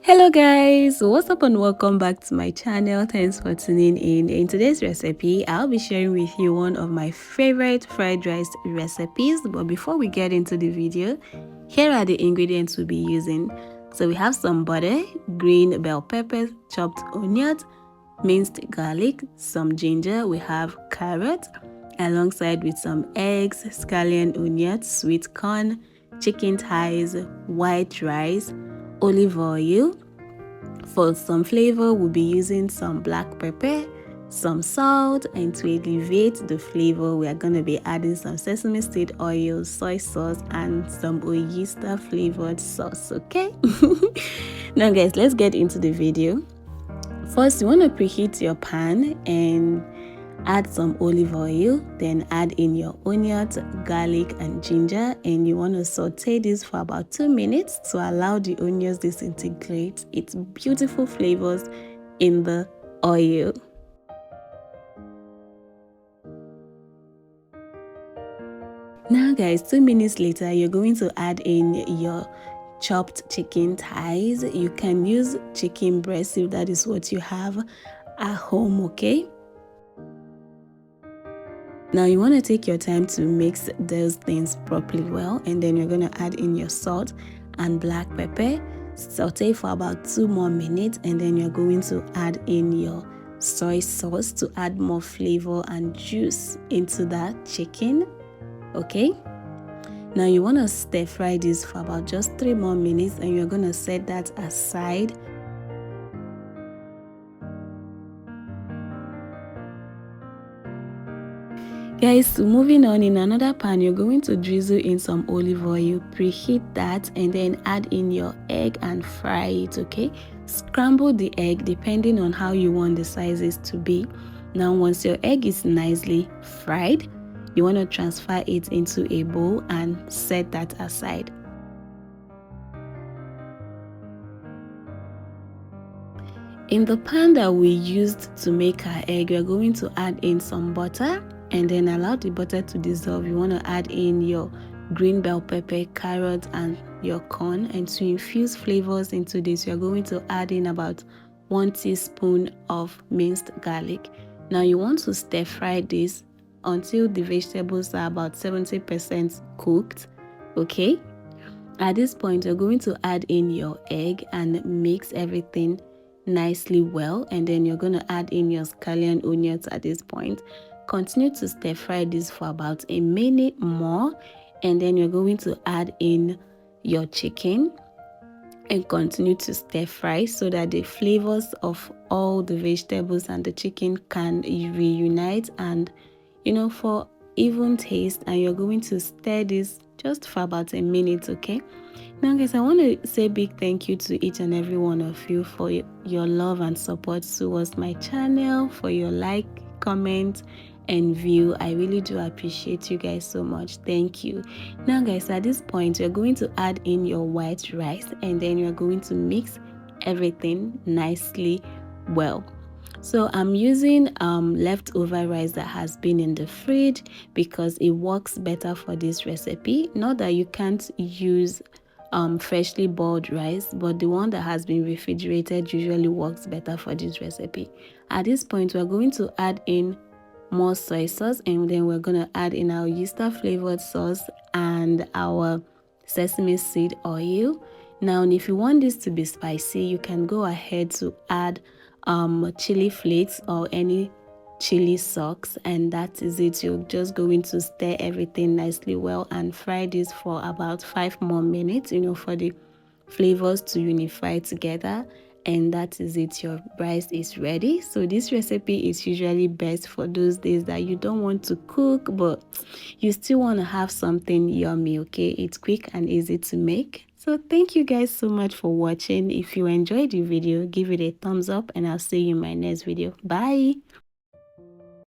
Hello guys, what's up and welcome back to my channel. Thanks for tuning in today's recipe. I'll be sharing with you one of my favorite fried rice recipes, but before we get into the video, here are the ingredients we'll be using. So we have some butter, green bell peppers, chopped onions, minced garlic, some ginger, we have carrot alongside with some eggs, scallion onions, sweet corn, chicken thighs, white rice, olive oil. For some flavor, we'll be using some black pepper, some salt, and to elevate the flavor, we are going to be adding some sesame seed oil, soy sauce, and some oyster flavored sauce. Okay. Now guys, let's get into the video. First, you want to preheat your pan and add some olive oil, then add in your onions, garlic, and ginger, and you want to saute this for about 2 minutes to allow the onions disintegrate its beautiful flavors in the oil. Now guys, 2 minutes later, you're going to add in your chopped chicken thighs. You can use chicken breast if that is what you have at home, okay? Now you want to take your time to mix those things properly well, and then you're going to add in your salt and black pepper, saute for about 2 more minutes, and then you're going to add in your soy sauce to add more flavor and juice into that chicken. Okay, now you want to stir fry this for about just 3 more minutes, and you're going to set that aside. Guys, moving on, in another pan, you're going to drizzle in some olive oil, preheat that, and then add in your egg and fry it, okay? Scramble the egg depending on how you want the sizes to be. Now, once your egg is nicely fried, you want to transfer it into a bowl and set that aside. In the pan that we used to make our egg, we're going to add in some butter and then allow the butter to dissolve. You want to add in your green bell pepper, carrot, and your corn. And to infuse flavors into this, you're going to add in about 1 teaspoon of minced garlic. Now you want to stir fry this until the vegetables are about 70% cooked, okay? At this point, you're going to add in your egg and mix everything nicely well, and then you're going to add in your scallion onions at this point. Continue to stir fry this for about a minute more, and then you're going to add in your chicken and continue to stir fry so that the flavors of all the vegetables and the chicken can reunite and for even taste. And you're going to stir this just for about a minute, okay? Now guys, I want to say big thank you to each and every one of you for your love and support towards my channel, for your like, comment, and view. I really do appreciate you guys so much. Thank you. Now guys, at this point, you're going to add in your white rice, and then you're going to mix everything nicely well. So I'm using leftover rice that has been in the fridge because it works better for this recipe. Not that you can't use freshly boiled rice, but the one that has been refrigerated usually works better for this recipe. At this point, we're going to add in more soy sauce, and then we're going to add in our oyster flavored sauce and our sesame seed oil. Now, if you want this to be spicy, you can go ahead to add chili flakes or any chili sauce, and that is it. You're just going to stir everything nicely well and fry this for about 5 more minutes, for the flavors to unify together, and that is it. Your rice is ready. So this recipe is usually best for those days that you don't want to cook but you still want to have something yummy, okay? It's quick and easy to make. So thank you guys so much for watching. If you enjoyed the video, give it a thumbs up, and I'll see you in my next video. Bye.